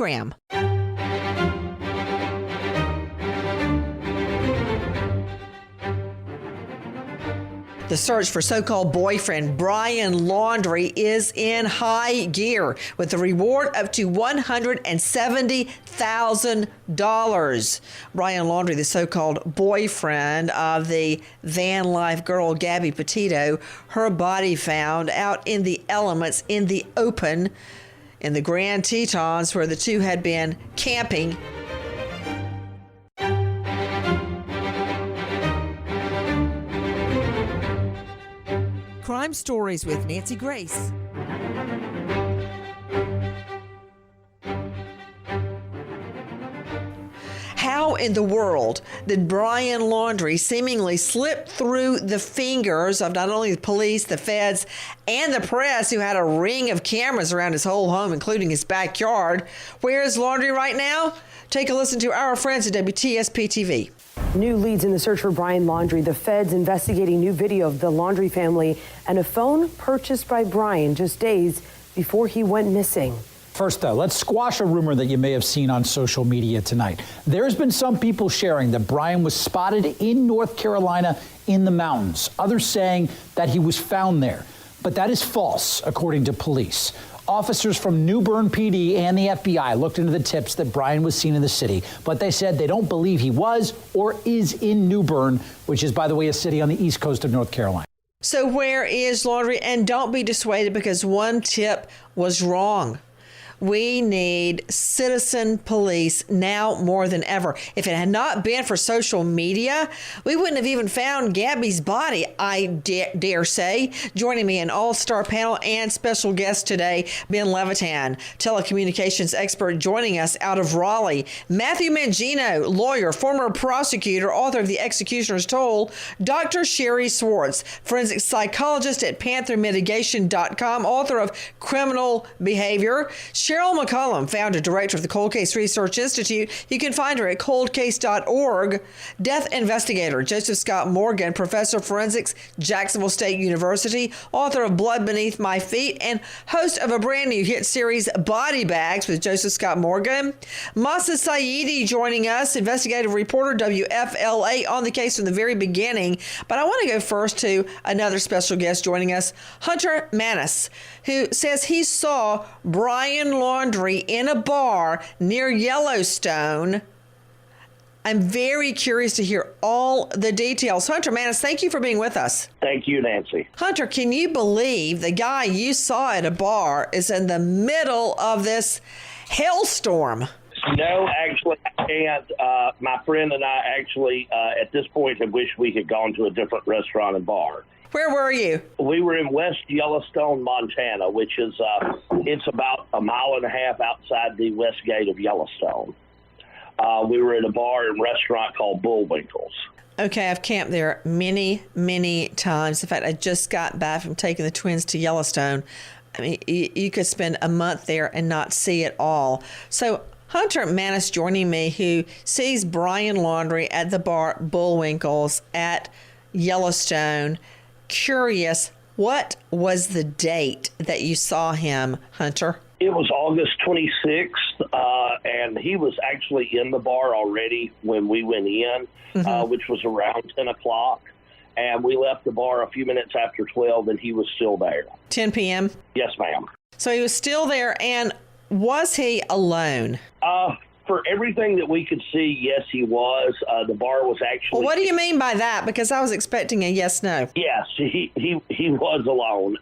Graham. The search for so-called boyfriend Brian Laundrie is in high gear with a reward up to $170,000. Brian Laundrie, the so-called boyfriend of the van life girl Gabby Petito, her body found out in the elements in the open in the Grand Tetons where the two had been camping. Crime Stories with Nancy Grace. How in the world did Brian Laundrie seemingly slip through the fingers of not only the police, the feds, and the press, who had a ring of cameras around his whole home, including his backyard? Where is Laundrie right now? Take a listen to our friends at WTSP TV. New leads in the search for Brian Laundrie. The feds investigating new video of the Laundrie family and a phone purchased by Brian just days before he went missing. First, though, let's squash a rumor that you may have seen on social media tonight. There's been some people sharing that Brian was spotted in North Carolina in the mountains. Others saying that he was found there. But that is false, according to police. Officers from New Bern PD and the FBI looked into the tips that Brian was seen in the city, but they said they don't believe he was or is in New Bern, which is, by the way, a city on the east coast of North Carolina. So where is Laundrie? And don't be dissuaded because one tip was wrong. We need citizen police now more than ever. If it had not been for social media, we wouldn't have even found Gabby's body, I dare say. Joining me, an all-star panel and special guest today, Ben Levitan, telecommunications expert joining us out of Raleigh. Matthew Mangino, lawyer, former prosecutor, author of The Executioner's Toll. Dr. Sherry Swartz, forensic psychologist at PantherMitigation.com, author of Criminal Behavior. Cheryl McCollum, founder director of the Cold Case Research Institute. You can find her at coldcase.org. Death investigator Joseph Scott Morgan, professor of forensics, Jacksonville State University, author of Blood Beneath My Feet, and host of a brand new hit series, Body Bags, with Joseph Scott Morgan. Masa Saidi joining us, investigative reporter, WFLA, on the case from the very beginning. But I want to go first to another special guest joining us, Hunter Manis, who says he saw Brian Laundrie in a bar near Yellowstone. I'm very curious to hear all the details. Hunter Manis, thank you for being with us. Thank you, Nancy. Hunter, can you believe the guy you saw at a bar is in the middle of this hailstorm? No, actually, I can't. My friend and I actually, at this point, have wished we had gone to a different restaurant and bar. Where were you? We were in West Yellowstone, Montana, which is it's about a mile and a half outside the west gate of Yellowstone. We were at a bar and restaurant called Bullwinkle's. Okay, I've camped there many, many times. In fact, I just got back from taking the twins to Yellowstone. I mean, you could spend a month there and not see it all. So Hunter Manis joining me, who sees Brian Laundrie at the bar Bullwinkle's at Yellowstone. Curious, what was the date that you saw him, Hunter? It was August 26th, and he was actually in the bar already when we went in, which was around 10 o'clock. And we left the bar a few minutes after 12, and he was still there. 10 p.m.? Yes, ma'am. So he was still there, and was he alone? For everything that we could see, yes, he was. The bar was actually... Well, what do you mean by that? Because I was expecting a yes-no. Yes, he was alone.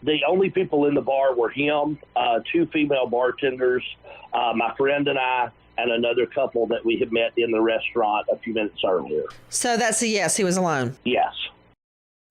The only people in the bar were him, two female bartenders, my friend and I, and another couple that we had met in the restaurant a few minutes earlier. So that's a yes, he was alone? Yes.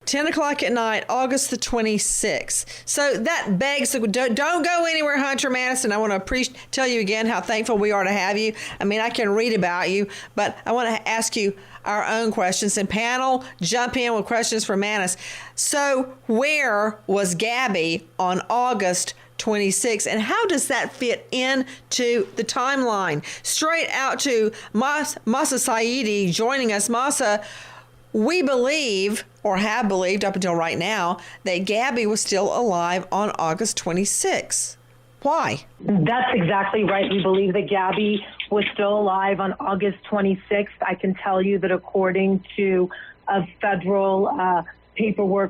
10 o'clock at night, August the 26th. So that begs, don't go anywhere, Hunter Madison. I want to tell you again how thankful we are to have you. I mean, I can read about you, but I want to ask you our own questions. And panel, jump in with questions for Manis. So where was Gabby on August 26th, and how does that fit into the timeline? Straight out to Masa Saidi joining us. Masa, we believe, or have believed up until right now, that Gabby was still alive on August 26th. Why? That's exactly right. We believe that Gabby was still alive on August 26th. I can tell you that according to a federal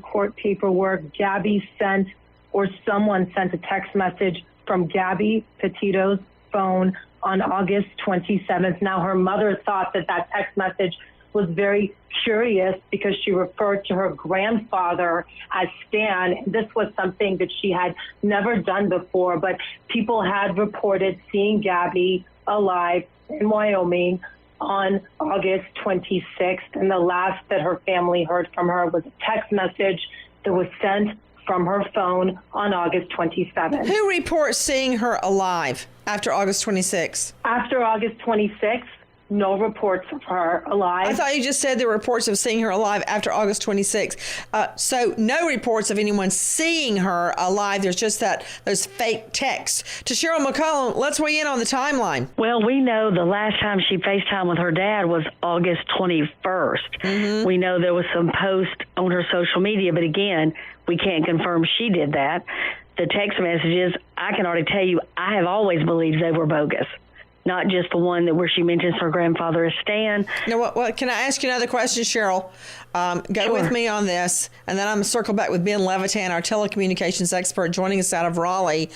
court paperwork, Gabby sent, or someone sent, a text message from Gabby Petito's phone on August 27th. Now, her mother thought that text message was very curious because she referred to her grandfather as Stan. This was something that she had never done before, but people had reported seeing Gabby alive in Wyoming on August 26th. And the last that her family heard from her was a text message that was sent from her phone on August 27th. Who reports seeing her alive after August 26th? After August 26th, no reports of her alive. I thought you just said there were reports of seeing her alive after August 26th. So no reports of anyone seeing her alive. There's just those fake texts. To Cheryl McCollum, let's weigh in on the timeline. Well, we know the last time she FaceTimed with her dad was August 21st. Mm-hmm. We know there was some post on her social media, but again, we can't confirm she did that. The text messages, I can already tell you, I have always believed they were bogus. Not just the one where she mentions her grandfather as Stan. Now, what can I ask you another question, Cheryl? Go with me on this, and then I'm going to circle back with Ben Levitan, our telecommunications expert, joining us out of Raleigh.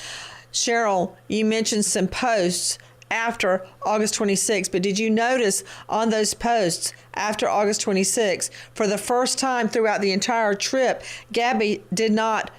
Cheryl, you mentioned some posts after August 26th, but did you notice on those posts after August 26th, for the first time throughout the entire trip, Gabby did not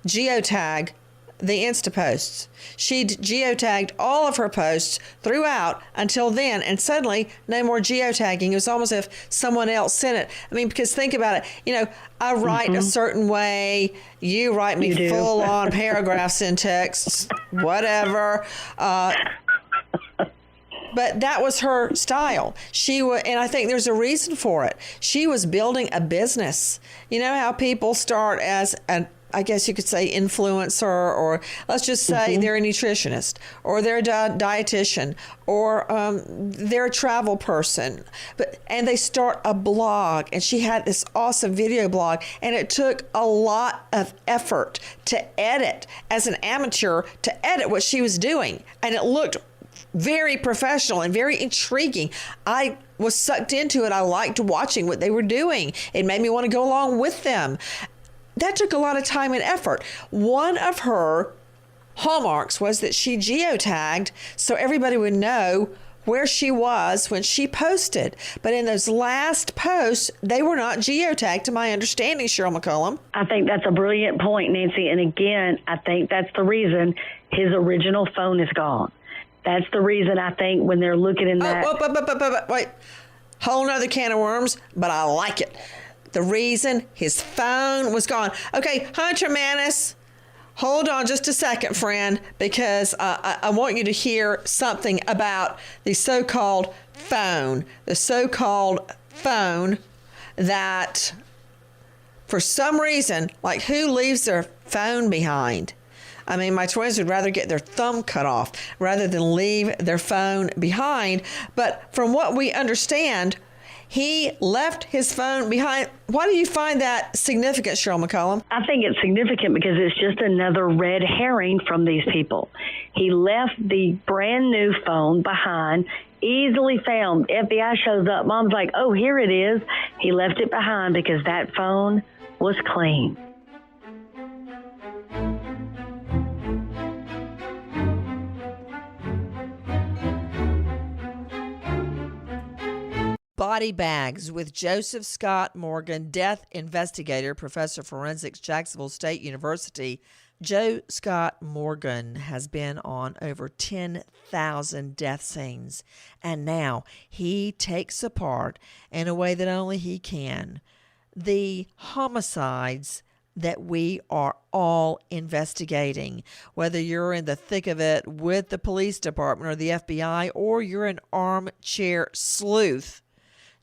geotag the Insta posts. She geotagged all of her posts throughout until then, and suddenly no more geotagging. It was almost as if someone else sent it. I mean, because think about it. I write a certain way. You write me full on paragraphs in texts, whatever. But that was her style. And I think there's a reason for it. She was building a business. You know how people start as I guess you could say influencer, or let's just say they're a nutritionist, or they're a dietitian, or they're a travel person, and they start a blog. And she had this awesome video blog, and it took a lot of effort to edit as an amateur, to edit what she was doing, and it looked very professional and very intriguing. I was sucked into it. I liked watching what they were doing. It made me want to go along with them. That took a lot of time and effort. One of her hallmarks was that she geotagged so everybody would know where she was when she posted. But in those last posts, they were not geotagged, to my understanding, Cheryl McCollum. I think that's a brilliant point, Nancy. And again, I think that's the reason his original phone is gone. That's the reason I think when they're looking in that... Wait. Whole nother can of worms, but I like it. The reason his phone was gone. Okay, Hunter Manis, hold on just a second, friend, because I want you to hear something about the so-called phone. The so-called phone that, for some reason, like, who leaves their phone behind? I mean, my twins would rather get their thumb cut off rather than leave their phone behind. But from what we understand, he left his phone behind. Why do you find that significant, Cheryl McCollum? I think it's significant because it's just another red herring from these people. He left the brand new phone behind, easily found. FBI shows up. Mom's like, oh, here it is. He left it behind because that phone was clean. Body Bags with Joseph Scott Morgan, death investigator, professor of forensics, Jacksonville State University. Joe Scott Morgan has been on over 10,000 death scenes, and now he takes apart, in a way that only he can, the homicides that we are all investigating, whether you're in the thick of it with the police department or the FBI, or you're an armchair sleuth.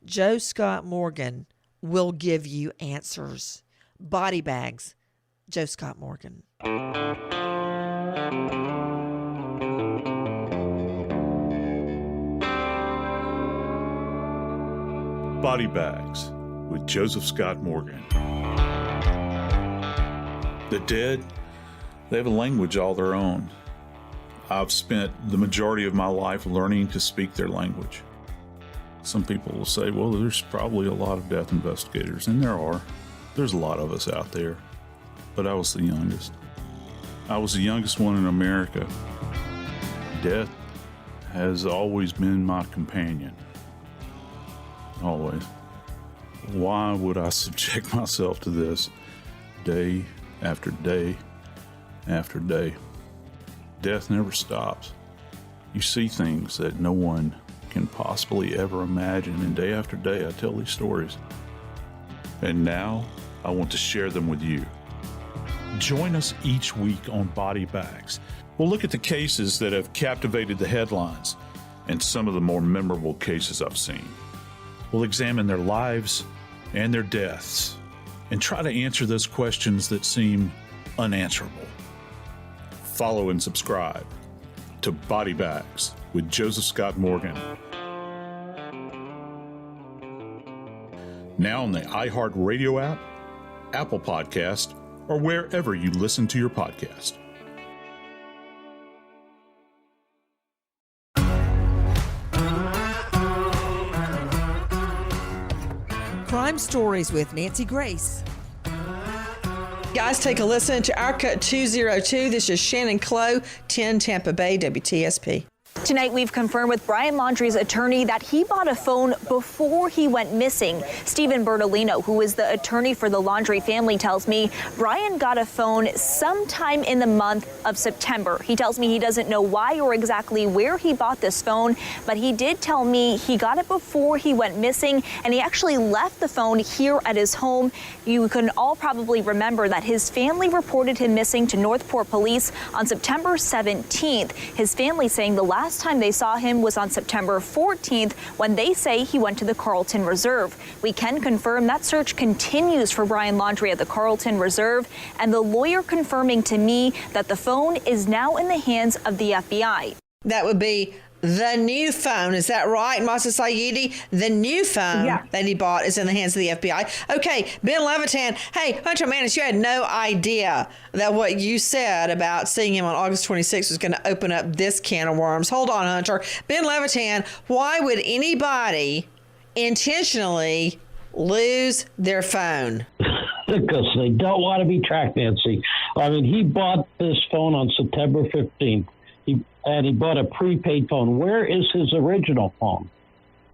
Joe Scott Morgan will give you answers. Body Bags, Joe Scott Morgan. Body Bags with Joseph Scott Morgan. The dead, they have a language all their own. I've spent the majority of my life learning to speak their language. Some people will say, well, there's probably a lot of death investigators, and there are. There's a lot of us out there. But I was the youngest. I was the youngest one in America. Death has always been my companion. Always. Why would I subject myself to this day after day after day? Death never stops. You see things that no one can possibly ever imagine, and day after day I tell these stories. And now I want to share them with you. Join us each week on Body Bags. We'll look at the cases that have captivated the headlines and some of the more memorable cases I've seen. We'll examine their lives and their deaths and try to answer those questions that seem unanswerable. Follow and subscribe to Body Bags with Joseph Scott Morgan. Now on the iHeartRadio app, Apple Podcast, or wherever you listen to your podcast. Crime Stories with Nancy Grace. Guys, take a listen to Our Cut 202. This is Shannon Clough, 10 Tampa Bay, WTSP. Tonight, we've confirmed with Brian Laundrie's attorney that he bought a phone before he went missing. Stephen Bertolino, who is the attorney for the Laundrie family, tells me Brian got a phone sometime in the month of September. He tells me he doesn't know why or exactly where he bought this phone, but he did tell me he got it before he went missing, and he actually left the phone here at his home. You can all probably remember that his family reported him missing to Northport Police on September 17th. His family saying the last time they saw him was on September 14th, when they say he went to the Carlton Reserve. We can confirm that search continues for Brian Laundrie at the Carlton Reserve, and the lawyer confirming to me that the phone is now in the hands of the FBI. That would be the new phone. Is that right, Masa Sayedi? The new phone that he bought is in the hands of the FBI. Okay, Ben Levitan. Hey, Hunter Manis, you had no idea that what you said about seeing him on August 26th was going to open up this can of worms. Hold on, Hunter. Ben Levitan, why would anybody intentionally lose their phone? Because they don't want to be tracked, Nancy. I mean, he bought this phone on September 15th. He bought a prepaid phone. Where is his original phone?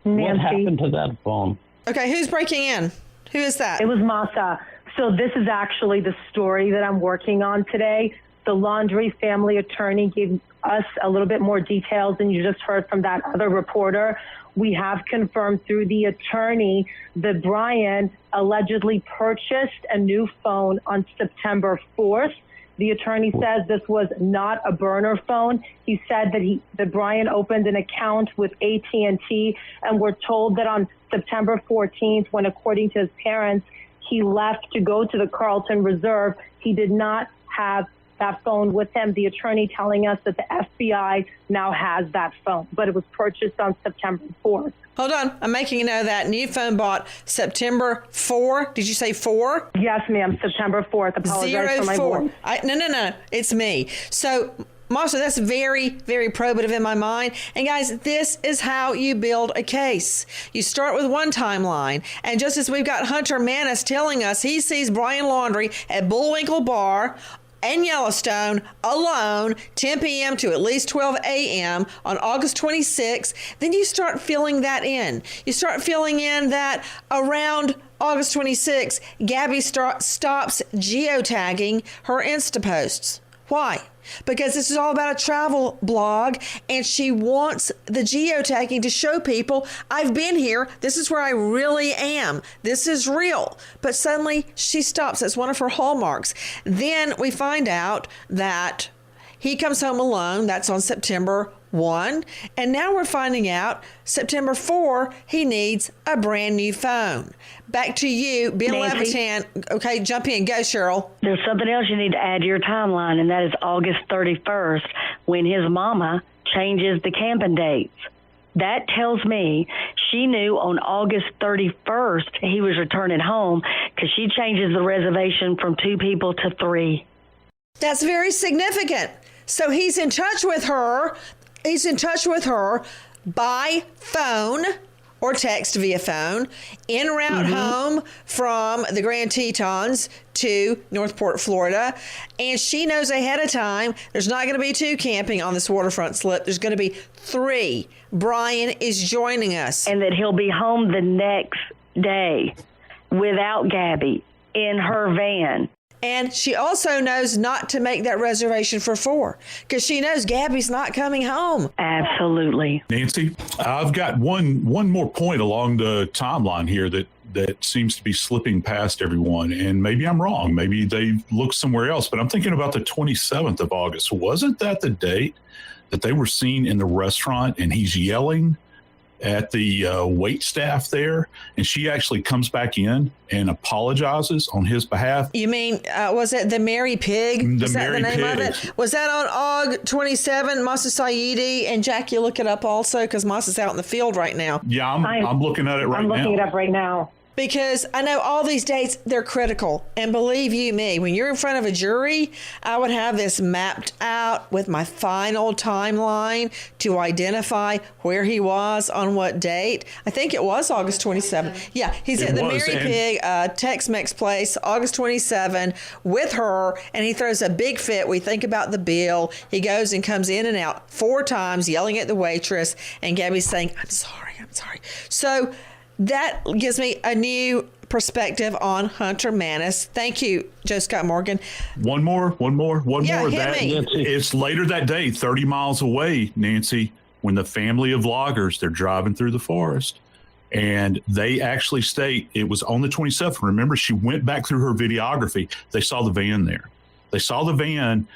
Nancy. What happened to that phone? Okay, who's breaking in? Who is that? It was Masa. So this is actually the story that I'm working on today. The Laundrie family attorney gave us a little bit more details than you just heard from that other reporter. We have confirmed through the attorney that Brian allegedly purchased a new phone on September 4th. The attorney says this was not a burner phone. He said that Brian opened an account with AT&T, and we're told that on September 14th, when according to his parents, he left to go to the Carlton Reserve, he did not have that phone with him. The attorney telling us that the FBI now has that phone, but it was purchased on September 4th. Hold on. I'm making a note of that. New phone bought September 4. Did you say 4? Yes, ma'am. September 4th. Apologize for my voice. No. It's me. So, Marcia, that's very, very probative in my mind. And guys, this is how you build a case. You start with one timeline. And just as we've got Hunter Manis telling us he sees Brian Laundrie at Bullwinkle Bar and Yellowstone alone, 10 p.m. to at least 12 a.m. on August 26th, then you start filling that in. You start filling in that around August 26th, Gabby stops geotagging her Insta posts. Why? Because this is all about a travel blog, and she wants the geotagging to show people, I've been here. This is where I really am. This is real. But suddenly she stops. That's one of her hallmarks. Then we find out that he comes home alone. That's on September 1. And now we're finding out September 4, he needs a brand new phone. Back to you, Ben Levitan. Okay, jump in. Go, Cheryl. There's something else you need to add to your timeline, and that is August 31st, when his mama changes the camping dates. That tells me she knew on August 31st he was returning home, because she changes the reservation from 2 people to 3. That's very significant. So he's in touch with her. He's in touch with her by phone or text via phone, en route home from the Grand Tetons to Northport, Florida. And she knows ahead of time there's not going to be 2 camping on this waterfront slip. There's going to be 3. Brian is joining us. And that he'll be home the next day without Gabby in her van. And she also knows not to make that reservation for 4 because she knows Gabby's not coming home. Absolutely. Nancy, I've got one more point along the timeline here that seems to be slipping past everyone. And maybe I'm wrong. Maybe they looked somewhere else. But I'm thinking about the 27th of August. Wasn't that the date that they were seen in the restaurant and he's yelling at the wait staff there, and she actually comes back in and apologizes on his behalf? You mean, was it the Mary Pig? Was that the name of it? Was that on Aug 27, Masa Saidi? And Jack, you look it up also because Masa's out in the field right now. Yeah, I'm looking at it right now. I'm looking it up right now. Because I know all these dates, they're critical. And believe you me, when you're in front of a jury, I would have this mapped out with my final timeline to identify where he was on what date. I think it was August 27. Yeah, he's at the Mary Pig Tex-Mex place, August 27, with her, and he throws a big fit. We think about the bill. He goes and comes in and out 4 times, yelling at the waitress, and Gabby's saying, I'm sorry. So that gives me a new perspective on Hunter Manis. Thank you, Joe Scott Morgan. One more. Hit me. It's later that day, 30 miles away, Nancy, when the family of loggers, they're driving through the forest. And they actually state it was on the 27th. Remember, she went back through her videography. They saw the van there. They saw the van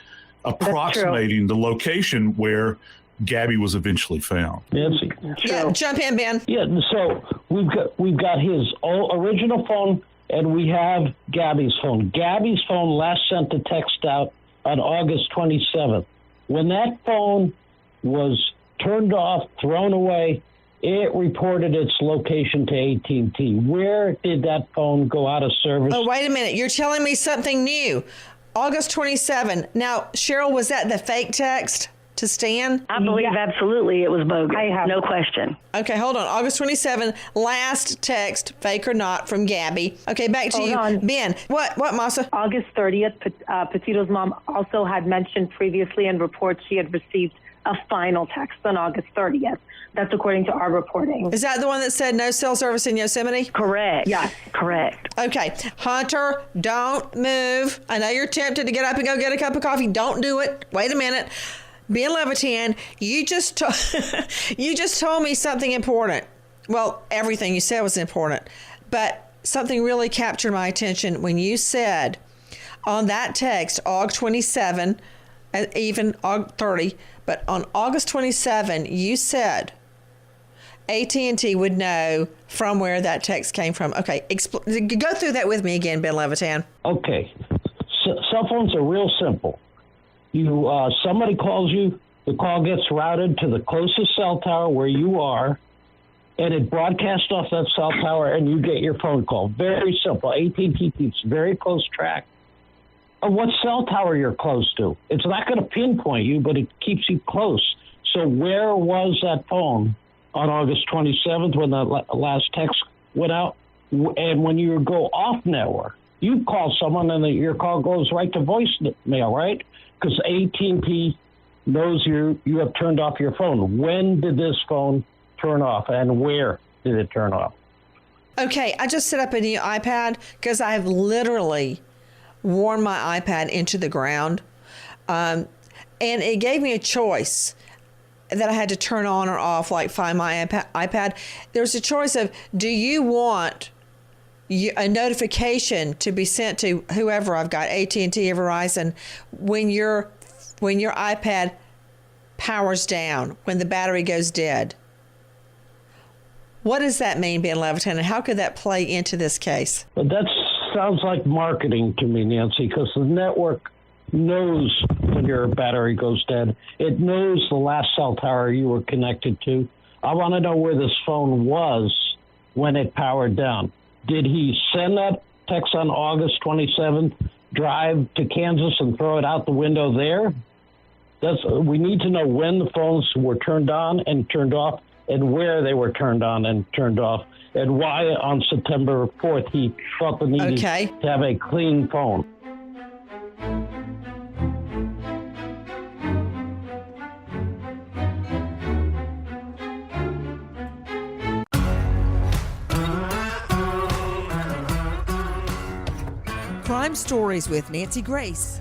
approximating the location where Gabby was eventually found. Nancy. Yeah, jump in, Ben. Yeah, so we've got his original phone and we have Gabby's phone. Gabby's phone last sent the text out on August 27th. When that phone was turned off, thrown away, it reported its location to AT&T. Where did that phone go out of service? Oh, wait a minute. You're telling me something new. August 27. Now, Cheryl, was that the fake text to Stan? I believe absolutely it was bogus. No question. Okay, hold on. August 27, last text, fake or not, from Gabby. Okay, back to you. Ben, what, Masa? August 30th, Petito's mom also had mentioned previously in reports she had received a final text on August 30th. That's according to our reporting. Is that the one that said no cell service in Yosemite? Correct. Yes. Correct. Okay. Hunter, don't move. I know you're tempted to get up and go get a cup of coffee. Don't do it. Wait a minute. Ben Levitan, you just told me something important. Well, everything you said was important, but something really captured my attention when you said on that text, Aug 27, even Aug 30, but on August 27, you said AT&T would know from where that text came from. Okay, go through that with me again, Ben Levitan. Okay, cell phones are real simple. Somebody calls you, the call gets routed to the closest cell tower where you are, and it broadcasts off that cell tower, and you get your phone call. Very simple. AT&T keeps very close track of what cell tower you're close to. It's not going to pinpoint you, but it keeps you close. So where was that phone on August 27th when the last text went out? And when you go off network, you call someone and your call goes right to voicemail, right? Because AT&T knows you have turned off your phone. When did this phone turn off, and where did it turn off? Okay, I just set up a new iPad because I've literally worn my iPad into the ground. And it gave me a choice that I had to turn on or off, like Find My iPad. There's a choice of, do you want a notification to be sent to whoever I've got, AT&T or Verizon, when your iPad powers down, when the battery goes dead? What does that mean, Ben Levitan, and how could that play into this case? But that sounds like marketing to me, Nancy, because the network knows when your battery goes dead. It knows the last cell tower you were connected to. I want to know where this phone was when it powered down. Did he send that text on August 27th, drive to Kansas and throw it out the window there? We need to know when the phones were turned on and turned off, and where they were turned on and turned off, and why on September 4th he felt the need to have a clean phone. Crime Stories with Nancy Grace.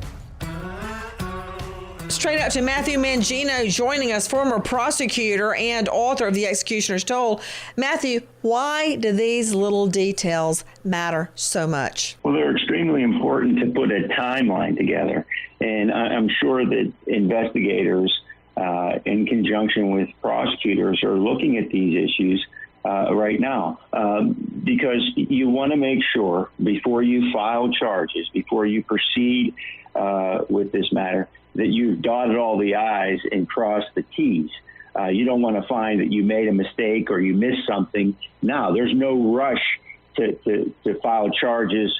Straight up to Matthew Mangino joining us, former prosecutor and author of The Executioner's Toll. Matthew, why do these little details matter so much? Well, they're extremely important to put a timeline together. And I'm sure that investigators, in conjunction with prosecutors, are looking at these issues right now, because you want to make sure before you file charges, before you proceed with this matter, that you've dotted all the I's and crossed the T's. You don't want to find that you made a mistake or you missed something. Now, there's no rush to file charges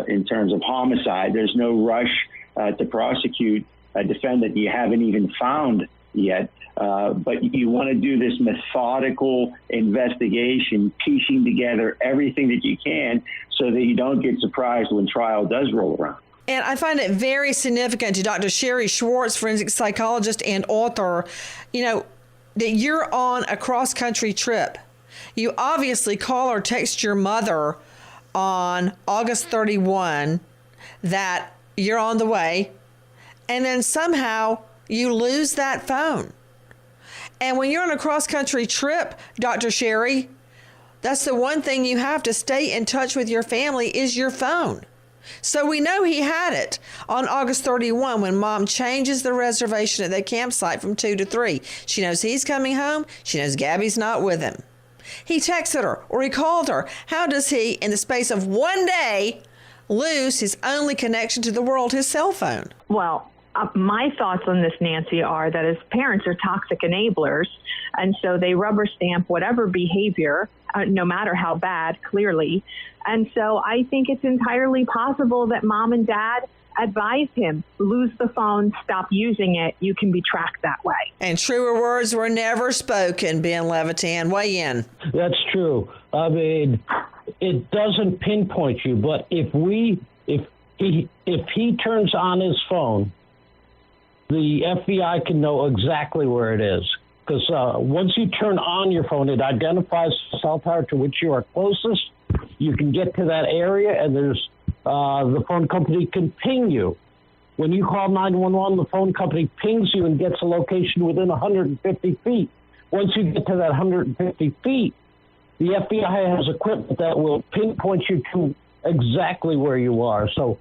in terms of homicide. There's no rush to prosecute a defendant you haven't even found yet. But you want to do this methodical investigation, piecing together everything that you can so that you don't get surprised when trial does roll around. And I find it very significant to Dr. Sherry Schwartz, forensic psychologist and author, that you're on a cross-country trip. You obviously call or text your mother on August 31 that you're on the way, and then somehow you lose that phone. And when you're on a cross-country trip, Dr. Sherry, that's the one thing you have to stay in touch with your family is your phone. So we know he had it on August 31 when Mom changes the reservation at that campsite from 2 to 3. She knows he's coming home. She knows Gabby's not with him. He texted her or he called her. How does he, in the space of one day, lose his only connection to the world, his cell phone? Well, my thoughts on this, Nancy, are that as parents are toxic enablers, and so they rubber stamp whatever behavior, no matter how bad, clearly. And so I think it's entirely possible that Mom and Dad advised him, lose the phone, stop using it. You can be tracked that way. And truer words were never spoken, Ben Levitan. Weigh in. That's true. I mean, it doesn't pinpoint you, but if he turns on his phone, the FBI can know exactly where it is. Because once you turn on your phone, it identifies the cell tower to which you are closest. You can get to that area, and there's the phone company can ping you. When you call 911, the phone company pings you and gets a location within 150 feet. Once you get to that 150 feet, the FBI has equipment that will pinpoint you to exactly where you are. So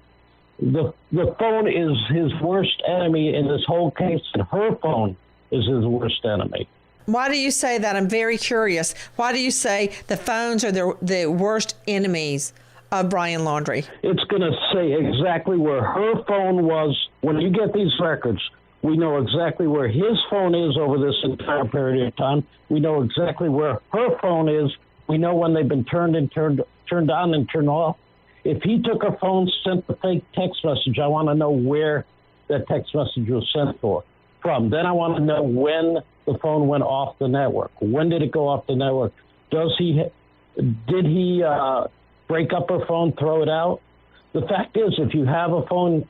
the phone is his worst enemy in this whole case, and her phone is his worst enemy. Why do you say that? I'm very curious. Why do you say the phones are the worst enemies of Brian Laundrie? It's going to say exactly where her phone was. When you get these records, we know exactly where his phone is over this entire period of time. We know exactly where her phone is. We know when they've been turned on and turned off. If he took her phone, sent the fake text message, I want to know where that text message was sent from. Then I want to know when the phone went off the network. When did it go off the network? Did he break up her phone, throw it out? The fact is, if you have a phone,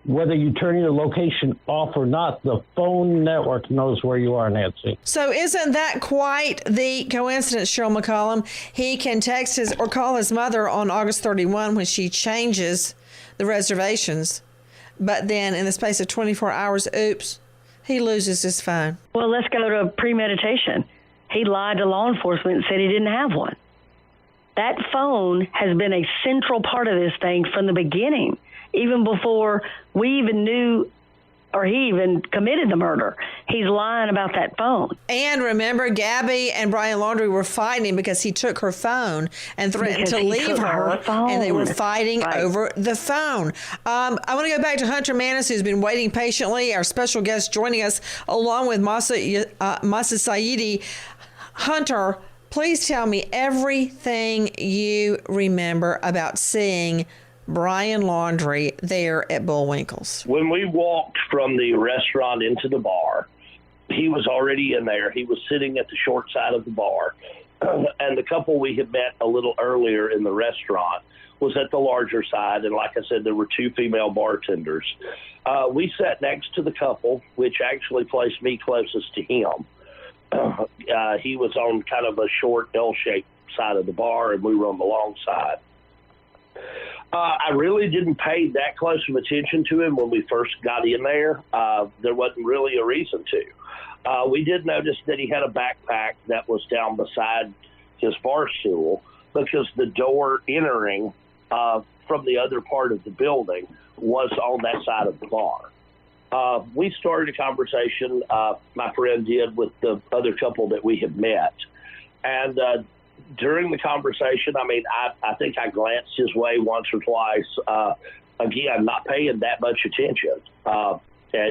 whether you turn your location off or not, the phone network knows where you are, Nancy. So isn't that quite the coincidence, Cheryl McCollum? He can text or call his mother on August 31 when she changes the reservations. But then in the space of 24 hours, oops, he loses his phone. Well, let's go to premeditation. He lied to law enforcement and said he didn't have one. That phone has been a central part of this thing from the beginning, even before we even knew or he even committed the murder. He's lying about that phone. And remember, Gabby and Brian Laundrie were fighting because he took her phone and threatened to leave her, and they were fighting over the phone. I want to go back to Hunter Manis, who's been waiting patiently, our special guest joining us along with Masa Saidi. Hunter, please tell me everything you remember about seeing Brian Laundrie there at Bullwinkle's? When we walked from the restaurant into the bar, he was already in there. He was sitting at the short side of the bar. And the couple we had met a little earlier in the restaurant was at the larger side. And like I said, there were two female bartenders. We sat next to the couple, which actually placed me closest to him. He was on kind of a short L-shaped side of the bar, and we were on the long side. I really didn't pay that close of attention to him when we first got in there. There wasn't really a reason to. We did notice that he had a backpack that was down beside his bar stool, because the door entering from the other part of the building was on that side of the bar. We started a conversation, my friend did, with the other couple that we had met. And during the conversation, I think I glanced his way once or twice. Again, not paying that much attention.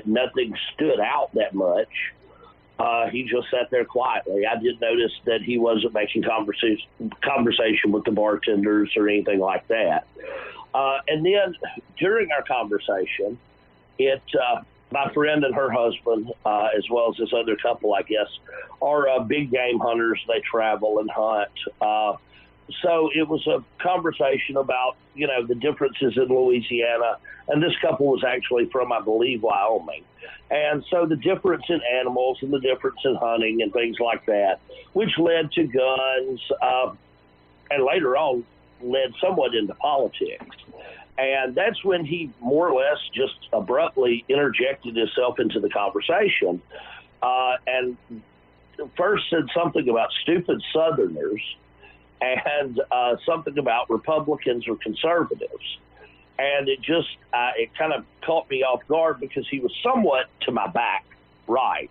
Nothing stood out that much. He just sat there quietly. I did notice that he wasn't making conversation with the bartenders or anything like that. And then during our conversation, my friend and her husband, as well as this other couple, I guess, are big game hunters. They travel and hunt. So it was a conversation about, the differences in Louisiana. And this couple was actually from, I believe, Wyoming. And so the difference in animals and the difference in hunting and things like that, which led to guns, and later on led somewhat into politics. And that's when he more or less just abruptly interjected himself into the conversation, and first said something about stupid Southerners and something about Republicans or conservatives. And it kind of caught me off guard, because he was somewhat to my back right.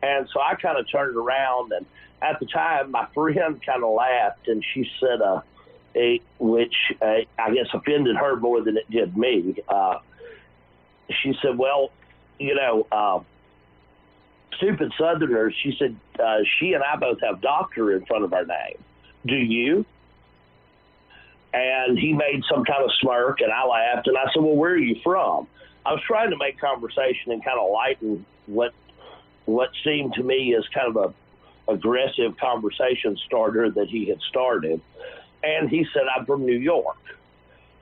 And so I kind of turned around, and at the time my friend kind of laughed, and she said, which I guess offended her more than it did me. She said, well, stupid Southerners, she said, she and I both have doctor in front of our name. Do you? And he made some kind of smirk, and I laughed, and I said, well, where are you from? I was trying to make conversation and kind of lighten what seemed to me as kind of a aggressive conversation starter that he had started. And he said, I'm from New York.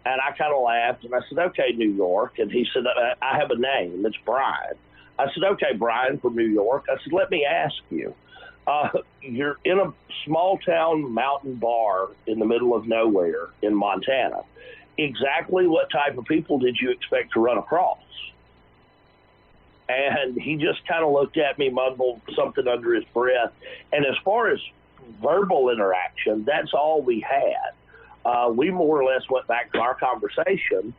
And I kind of laughed, and I said, okay, New York. And he said, I have a name. It's Brian. I said, okay, Brian from New York. I said, let me ask you. You're in a small-town mountain bar in the middle of nowhere in Montana. Exactly what type of people did you expect to run across? And he just kind of looked at me, mumbled something under his breath. And as far as verbal interaction, that's all we had. We more or less went back to our conversation,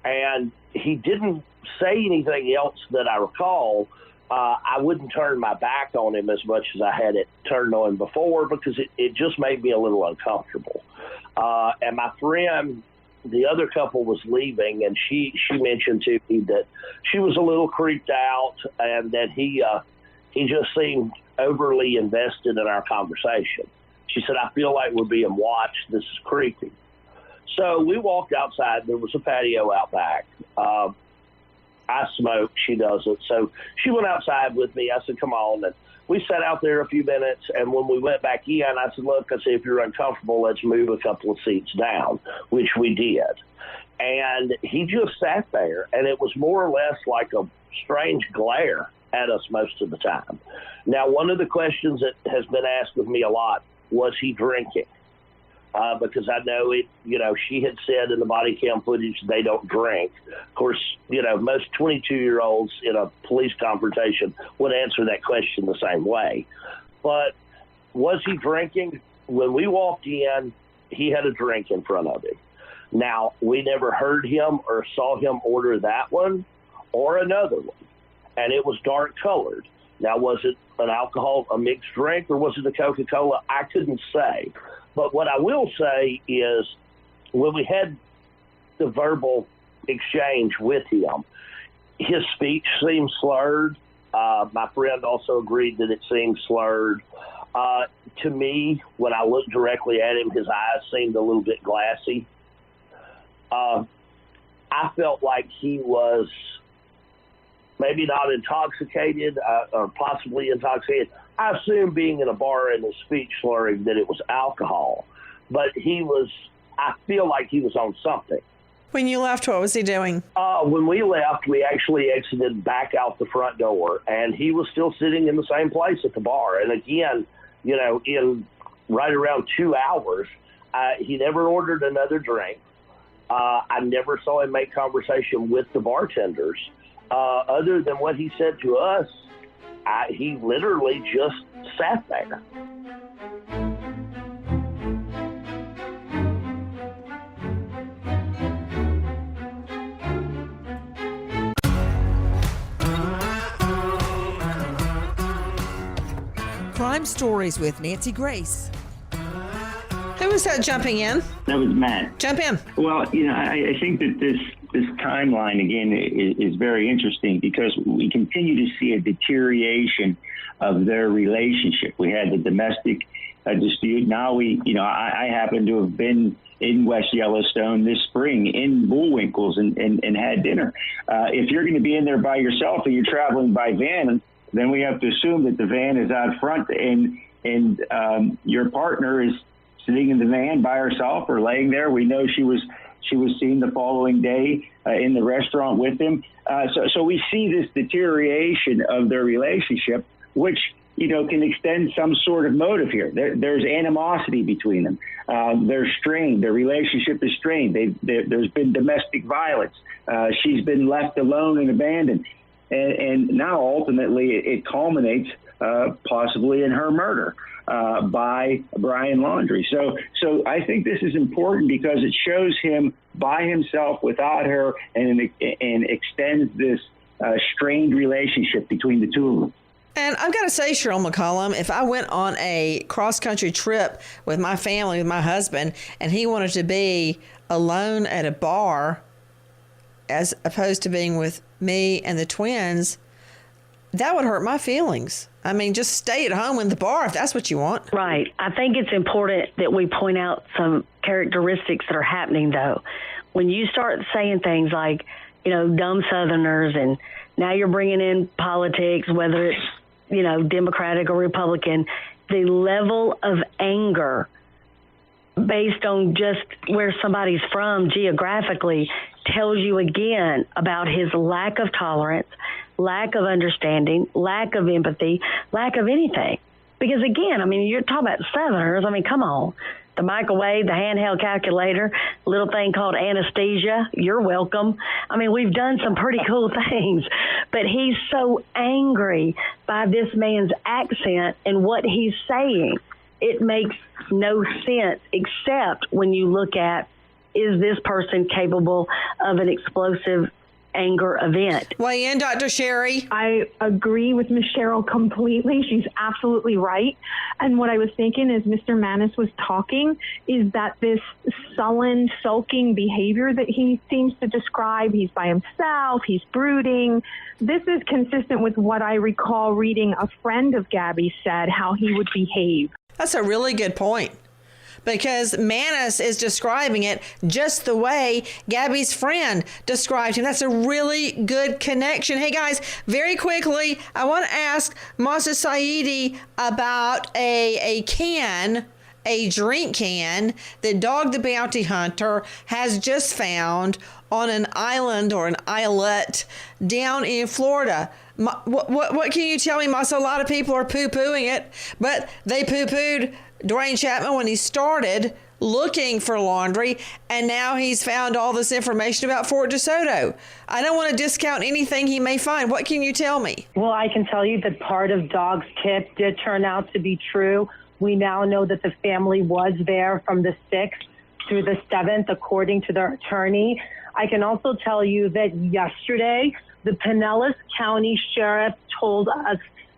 and he didn't say anything else that I recall. I wouldn't turn my back on him as much as I had it turned on him before, because it just made me a little uncomfortable. And my friend, the other couple, was leaving, and she mentioned to me that she was a little creeped out, and that he just seemed overly invested in our conversation. She said, I feel like we're being watched. This is creepy. So we walked outside. There was a patio out back. I smoke, she doesn't. So she went outside with me. I said, come on. And we sat out there a few minutes. And when we went back in, I said, look, if you're uncomfortable, let's move a couple of seats down, which we did. And he just sat there, and it was more or less like a strange glare at us most of the time. Now, one of the questions that has been asked of me a lot, was he drinking? Because I know she had said in the body cam footage they don't drink. Of course, most 22-year-olds in a police confrontation would answer that question the same way. But was he drinking? When we walked in, he had a drink in front of him. Now, we never heard him or saw him order that one or another one, and it was dark colored. Now, was it a mixed drink, or was it a Coca-Cola? I couldn't say. But what I will say is, when we had the verbal exchange with him, his speech seemed slurred. My friend also agreed that it seemed slurred. To me, when I looked directly at him, his eyes seemed a little bit glassy. I felt like he was maybe not intoxicated or possibly intoxicated. I assume being in a bar and his speech slurring that it was alcohol, but I feel like he was on something. When you left, what was he doing? When we left, we actually exited back out the front door, and he was still sitting in the same place at the bar. And again, in right around 2 hours, he never ordered another drink. I never saw him make conversation with the bartenders. Other than what he said to us, he literally just sat there. Crime Stories with Nancy Grace. Who was that jumping in? That was Matt. Jump in. Well, I think that this timeline, again, is very interesting because we continue to see a deterioration of their relationship. We had the domestic dispute. Now I happen to have been in West Yellowstone this spring in Bullwinkles and had dinner. If you're going to be in there by yourself and you're traveling by van, then we have to assume that the van is out front and your partner is sitting in the van by herself or laying there. We know she was seen the following day in the restaurant with him. So we see this deterioration of their relationship, which can extend some sort of motive here. There's animosity between them. They're strained. Their relationship is strained. There's been domestic violence. She's been left alone and abandoned. And now ultimately it culminates possibly in her murder by Brian Laundrie. So I think this is important because it shows him by himself without her and extends this strained relationship between the two of them. And I've got to say, Cheryl McCollum, if I went on a cross-country trip with my family, with my husband, and he wanted to be alone at a bar as opposed to being with me and the twins, that would hurt my feelings. I mean, just stay at home in the bar if that's what you want. Right. I think it's important that we point out some characteristics that are happening, though. When you start saying things like, dumb Southerners, and now you're bringing in politics, whether it's, Democratic or Republican, the level of anger based on just where somebody's from geographically tells you again about his lack of tolerance, lack of understanding, lack of empathy, lack of anything. Because again, you're talking about Southerners. Come on. The microwave, the handheld calculator, little thing called anesthesia, you're welcome. We've done some pretty cool things, but he's so angry by this man's accent and what he's saying. It makes no sense except when you look at, is this person capable of an explosive anger event? Weigh in, Dr. Sherry. I agree with Ms. Cheryl completely. She's absolutely right. And what I was thinking as Mr. Manis was talking is that this sullen, sulking behavior that he seems to describe, he's by himself, he's brooding. This is consistent with what I recall reading a friend of Gabby said, how he would behave. That's a really good point. Because Manis is describing it just the way Gabby's friend described him. That's a really good connection. Hey, guys, very quickly, I want to ask Masa Saidi about a drink can that Dog the Bounty Hunter has just found on an island or an islet down in Florida. What can you tell me, Masa? A lot of people are poo-pooing it, but they poo-pooed Dwayne Chapman when he started looking for Laundrie, and now he's found all this information about Fort DeSoto. I don't want to discount anything he may find. What can you tell me? Well, I can tell you that part of Dog's tip did turn out to be true. We now know that the family was there from the 6th through the 7th, according to their attorney. I can also tell you that yesterday, the Pinellas County Sheriff told us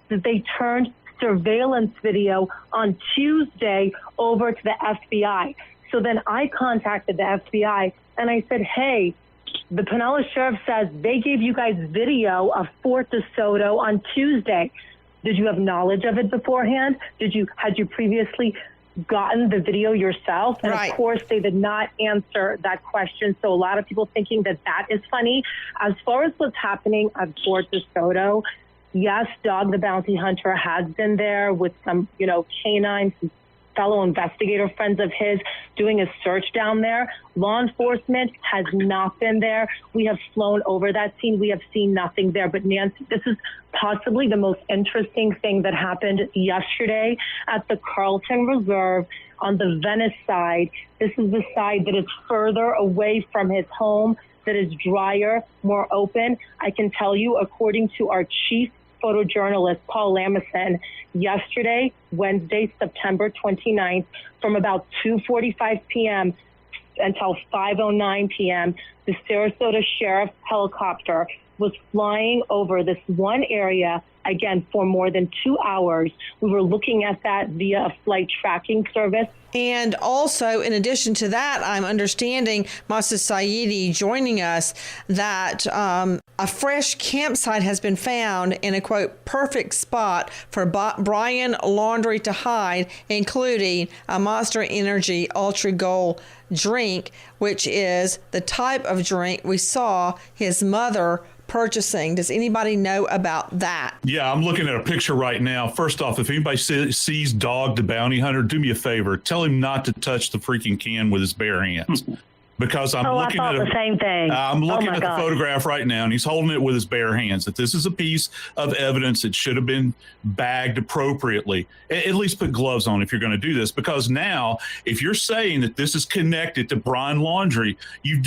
that they turned surveillance video on Tuesday over to the FBI. So then I contacted the FBI and I said, hey, the Pinellas Sheriff says they gave you guys video of Fort DeSoto on Tuesday. Did you have knowledge of it beforehand? Had you previously gotten the video yourself? And right. Of course, they did not answer that question. So a lot of people thinking that is funny. As far as what's happening at Fort DeSoto, yes, Dog the Bounty Hunter has been there with some, canines, fellow investigator friends of his doing a search down there. Law enforcement has not been there. We have flown over that scene. We have seen nothing there. But Nancy, this is possibly the most interesting thing that happened yesterday at the Carlton Reserve on the Venice side. This is the side that is further away from his home, that is drier, more open. I can tell you, according to our chief photojournalist, Paul Lamison, yesterday, Wednesday, September 29th, from about 2:45 p.m. until 5:09 p.m., the Sarasota Sheriff's helicopter was flying over this one area, again, for more than 2 hours. We were looking at that via a flight tracking service. And also, in addition to that, I'm understanding, Masa Saidi joining us, that a fresh campsite has been found in a, quote, perfect spot for Brian Laundrie to hide, including a Monster Energy Ultra Gold drink, which is the type of drink we saw his mother purchasing. Does anybody know about that? Yeah, I'm looking at a picture right now. First off, if anybody sees Dog the Bounty Hunter, do me a favor. Tell him not to touch the freaking can with his bare hands. Because I'm looking at the same thing. I'm looking at the photograph right now, and he's holding it with his bare hands. That this is a piece of evidence that should have been bagged appropriately. At least put gloves on if you're going to do this, because now, if you're saying that this is connected to Brian Laundrie, you've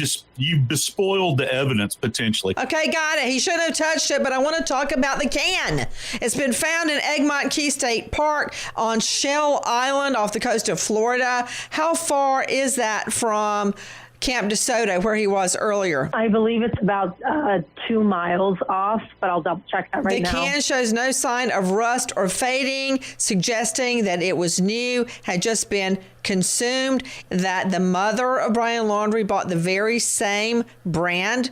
despoiled the evidence potentially. Okay, got it. He shouldn't have touched it, but I want to talk about the can. It's been found in Egmont Key State Park on Shell Island off the coast of Florida. How far is that from Camp DeSoto, where he was earlier? I believe it's about 2 miles off, but I'll double check that right now. The can shows no sign of rust or fading, suggesting that it was new, had just been consumed, that the mother of Brian Laundrie bought the very same brand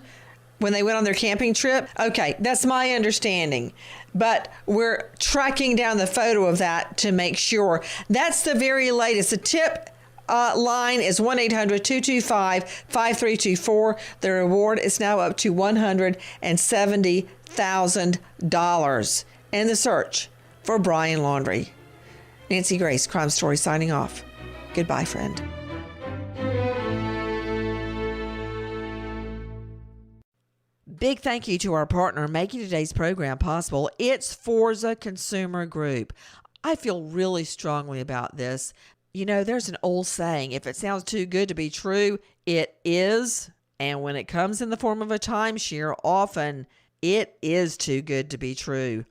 when they went on their camping trip. Okay, that's my understanding. But we're tracking down the photo of that to make sure. That's the very latest. The tip line is 1-800-225-5324. The reward is now up to $170,000 in the search for Brian Laundrie. Nancy Grace, Crime Story, signing off. Goodbye, friend. Big thank you to our partner making today's program possible. It's Forza Consumer Group. I feel really strongly about this. You know, there's an old saying, if it sounds too good to be true, it is. And when it comes in the form of a timeshare, often it is too good to be true.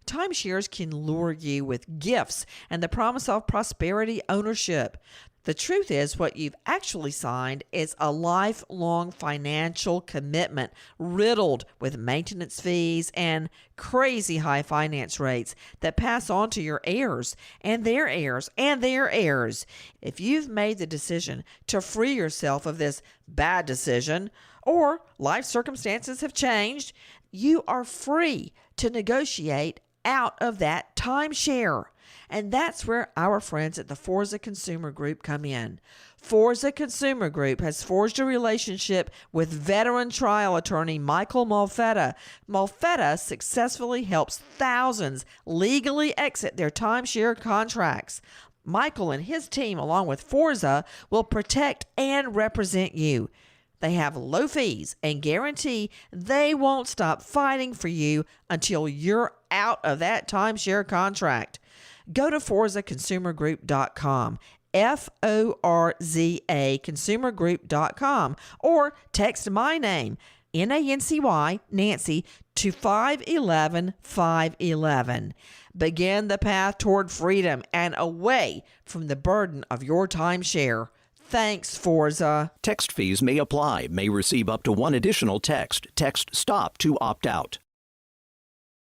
Timeshares can lure you with gifts and the promise of prosperity ownership. The truth is, what you've actually signed is a lifelong financial commitment riddled with maintenance fees and crazy high finance rates that pass on to your heirs and their heirs and their heirs. If you've made the decision to free yourself of this bad decision, or life circumstances have changed, you are free to negotiate out of that timeshare. And that's where our friends at the Forza Consumer Group come in. Forza Consumer Group has forged a relationship with veteran trial attorney Michael Malfetta. Malfetta successfully helps thousands legally exit their timeshare contracts. Michael and his team, along with Forza, will protect and represent you. They have low fees and guarantee they won't stop fighting for you until you're out of that timeshare contract. Go to ForzaConsumerGroup.com, FORZA consumergroup.com, or text my name, NANCY, Nancy, to 511-511. Begin the path toward freedom and away from the burden of your timeshare. Thanks, Forza. Text fees may apply. May receive up to one additional text. Text STOP to opt out.